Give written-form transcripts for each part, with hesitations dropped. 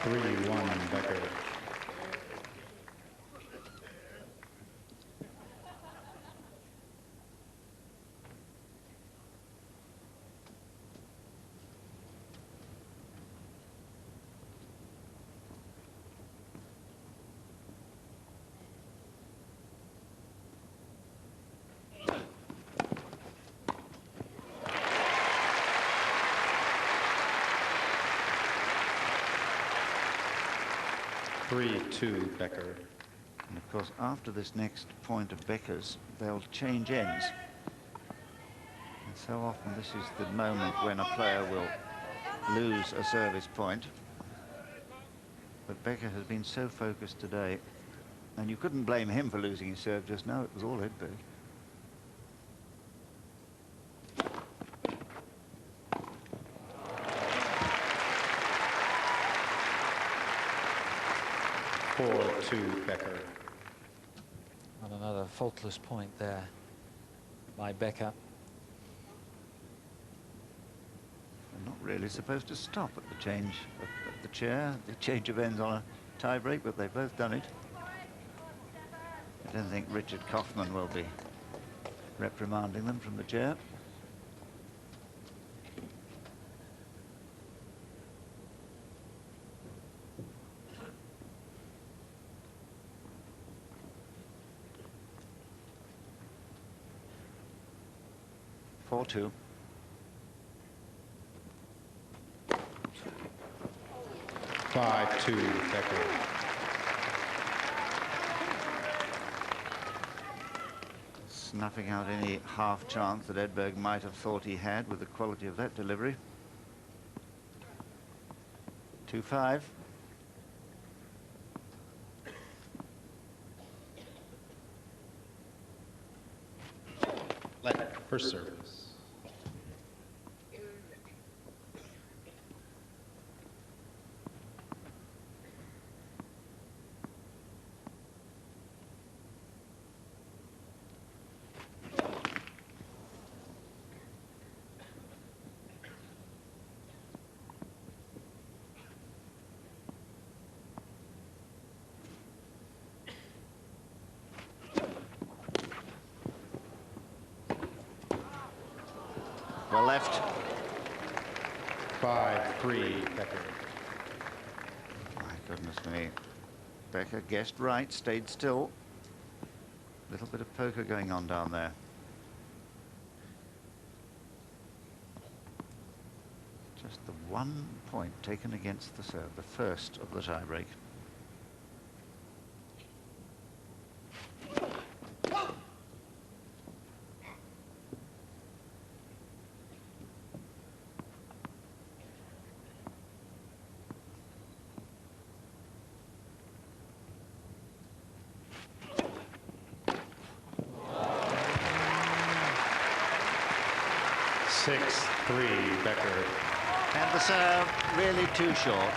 3-1 Becker. Two Becker. And of course, after this next point of Becker's, they'll change ends. And so often this is the moment when a player will lose a service point. But Becker has been so focused today, and you couldn't blame him for losing his serve just now. It was all Edberg. To Becker. And another faultless point there by Becker. They're not really supposed to stop at the change of the chair, the change of ends on a tie break, but they've both done it. I don't think Richard Kaufman will be reprimanding them from the chair. Two. 5-2 Becker. Snuffing out any half chance that Edberg might have thought he had with the quality of that delivery. 2-5. First service. Well left. 5-3 Becker. My goodness me. Becker guessed right, stayed still. Little bit of poker going on down there. Just the 1 point taken against the serve, the first of the tiebreak. Becker. And the serve really too short.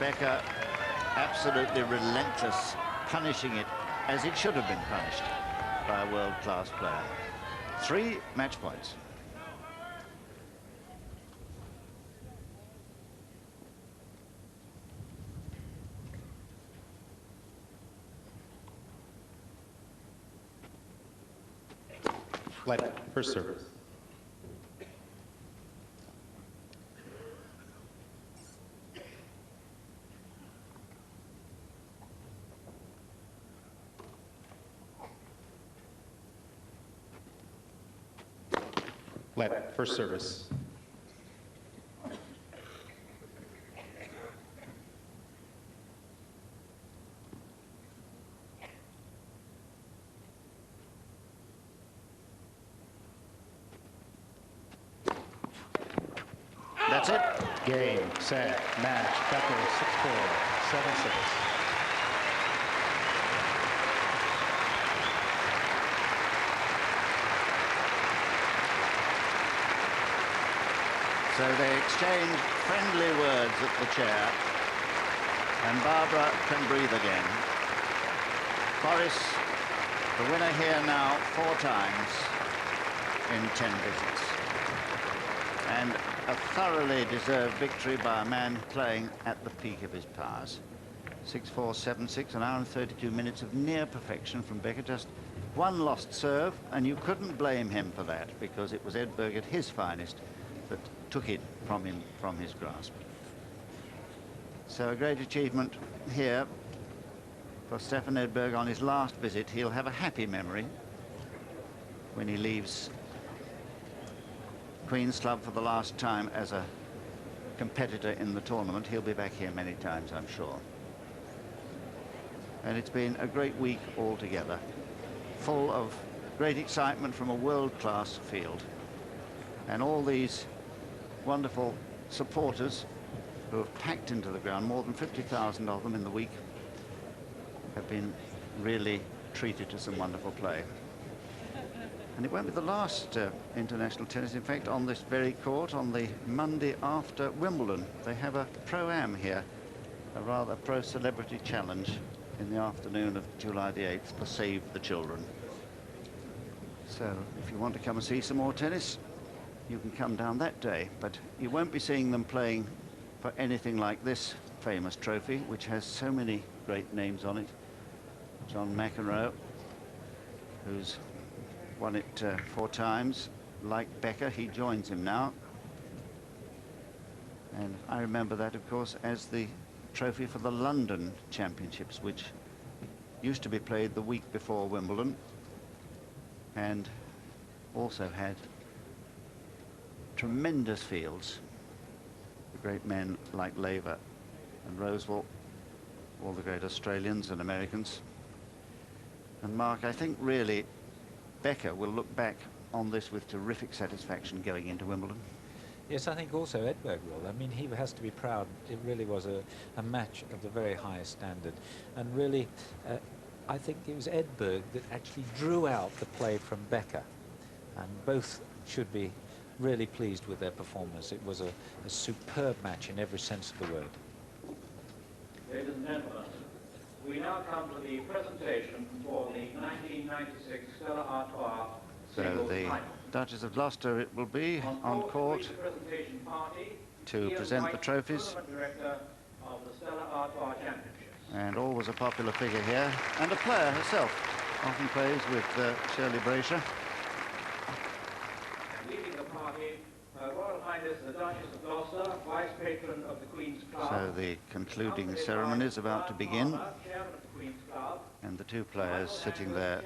Becker absolutely relentless, punishing it as it should have been punished by a world-class player. 3 match points. First service. First service. That's it. Game, set, match. Becker 6-4, 7-6. So they exchange friendly words at the chair, and Barbara can breathe again. Boris, the winner here now 4 times in 10 visits. And a thoroughly deserved victory by a man playing at the peak of his powers. 6-4, 7-6, an hour and 32 minutes of near perfection from Becker. Just one lost serve, and you couldn't blame him for that, because it was Edberg at his finest that took it from him, from his grasp. So a great achievement here for Stefan Edberg on his last visit. He'll have a happy memory when he leaves Queen's Club for the last time as a competitor in the tournament. He'll be back here many times, I'm sure. And it's been a great week altogether, full of great excitement from a world-class field. And all these wonderful supporters who have packed into the ground, more than 50,000 of them in the week, have been really treated to some wonderful play. And it won't be the last international tennis. In fact, on this very court, on the Monday after Wimbledon, they have a pro-am here, a rather pro-celebrity challenge in the afternoon of July the 8th for Save the Children. So if you want to come and see some more tennis, you can come down that day, but you won't be seeing them playing for anything like this famous trophy, which has so many great names on it. John McEnroe, who's won it 4 times. Like Becker, he joins him now. And I remember that, of course, as the trophy for the London Championships, which used to be played the week before Wimbledon, and also had tremendous fields. The great men like Laver and Roosevelt, all the great Australians and Americans. And Mark, I think really Becker will look back on this with terrific satisfaction going into Wimbledon. Yes, I think also Edberg will. I mean, he has to be proud. It really was a match of the very highest standard. And really, I think it was Edberg that actually drew out the play from Becker. And both should be really pleased with their performance. It was a superb match in every sense of the word. Ladies and gentlemen, we now come to the presentation for the 1996 Stella Artois singles the final. Duchess of Gloucester it will be on court to present the trophies. Director of the Stella Artois Championships. And always a popular figure here, and a player herself. Often plays with Shirley Brasher. And leading the party, Her Royal Highness the Duchess of Gloucester, Vice Patron of the Queen's Club. So the concluding ceremony is about to begin, Chairman of the Queen's Club, and the two players sitting there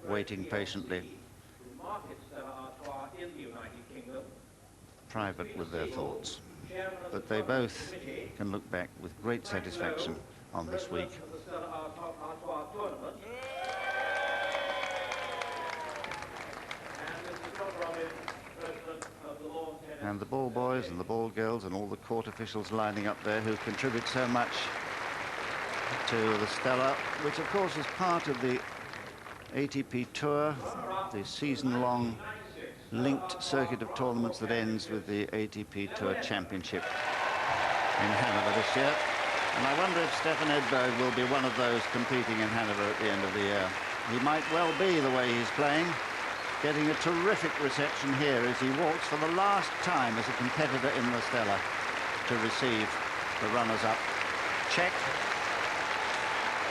waiting patiently, who market Stella Artois in the United Kingdom. private with their thoughts. But they both can look back with great satisfaction on this week. And the ball boys and the ball girls and all the court officials lining up there who contribute so much to the Stella, which of course is part of the ATP Tour, the season-long linked circuit of tournaments that ends with the ATP Tour Championship in Hanover this year. And I wonder if Stefan Edberg will be one of those competing in Hanover at the end of the year. He might well be, the way he's playing, getting a terrific reception here as he walks for the last time as a competitor in the Stella to receive the runners-up cheque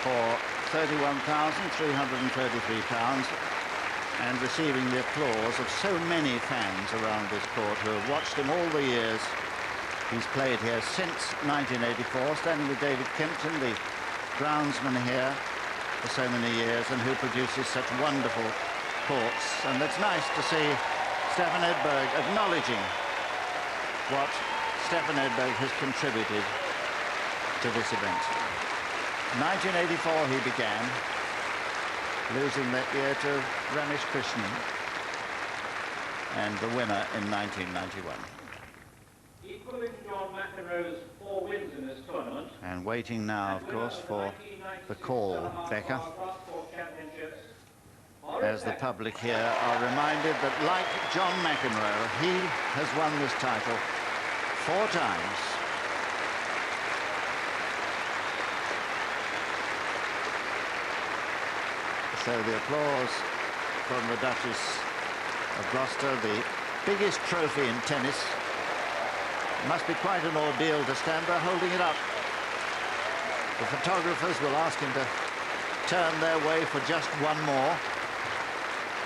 for £31,333 and receiving the applause of so many fans around this court who have watched him all the years he's played here since 1984, standing with David Kempton, the groundsman here for so many years and who produces such wonderful courts. And it's nice to see Stefan Edberg acknowledging what Stefan Edberg has contributed to this event. 1984 he began, losing that year to Ramesh Krishnan, and the winner in 1991. Equaling John McEnroe's 4 wins in this tournament. And waiting now, of course, for the call, Becker, as the public here are reminded that, like John McEnroe, he has won this title 4 times. So the applause from the Duchess of Gloucester, the biggest trophy in tennis, Must be quite an ordeal to stand there holding it up. The photographers will ask him to turn their way for just one more.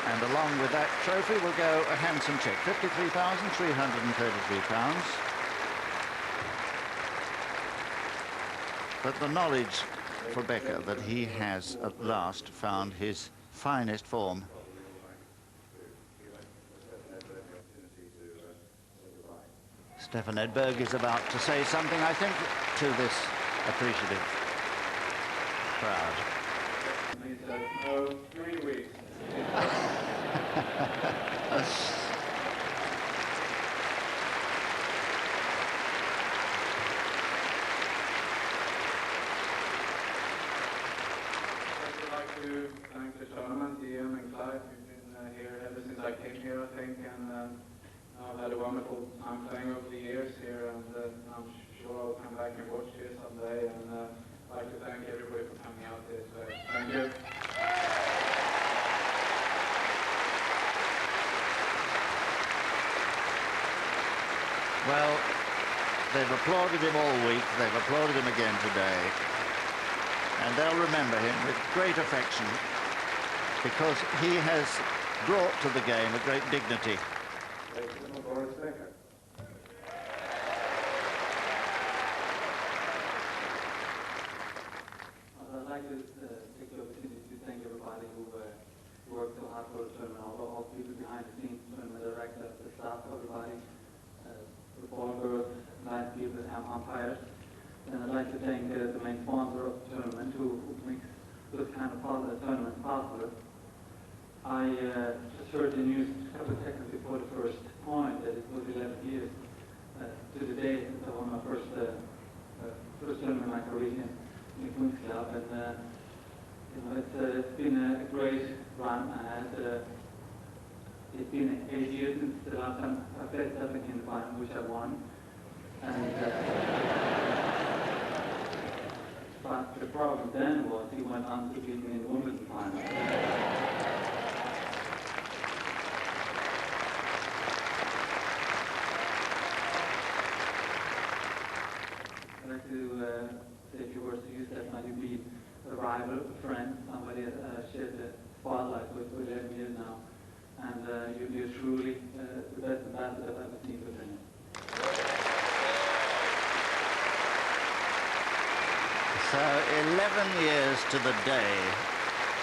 And along with that trophy will go a handsome cheque, £53,333. But the knowledge for Becker that he has at last found his finest form. Stefan Edberg is about to say something, I think, to this appreciative crowd. He said, no, 3 weeks. I'd like to thank the tournament, Ian and Clive. We've been here ever since I came here, I think, and I've had a wonderful time playing over the years here, and I'm sure I'll come back and watch here someday, and I'd like to thank everybody for coming out here today. Thank you. Well, they've applauded him all week, they've applauded him again today, and they'll remember him with great affection because he has brought to the game a great dignity. I'd like to take the opportunity to thank everybody who worked so hard for the tournament, all the people behind the scenes, tournament director, the staff, everybody, the ball girls, nice people, umpires. And I'd like to thank the main sponsor of the tournament who makes this kind of part of the tournament possible. I just heard the news a couple of seconds before the first point that it was 11 years to the day since I won my first tournament in my career in Queen's Club, and you know, it's been a great run. It's been 8 years since the last time I played something in the final, which I won. And but the problem then was he went on to beat me in the Wimbledon final. I'd like to say a few words to you, Stefan. You've been a rival, a friend, somebody that shared the spotlight with for 11 years now. And you're truly the best ambassador I've ever seen for tennis. So 11 years to the day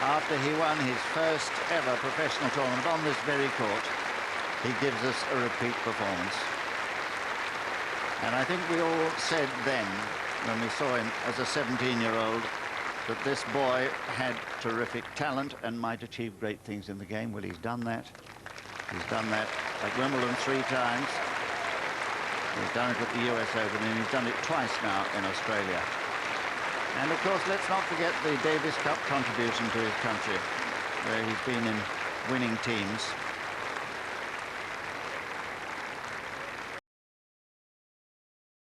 after he won his first ever professional tournament on this very court, he gives us a repeat performance. And I think we all said then, when we saw him as a 17-year-old, that this boy had terrific talent and might achieve great things in the game. Well, he's done that. He's done that at Wimbledon 3 times. He's done it at the US Open, and he's done it twice now in Australia. And of course, let's not forget the Davis Cup contribution to his country, where he's been in winning teams.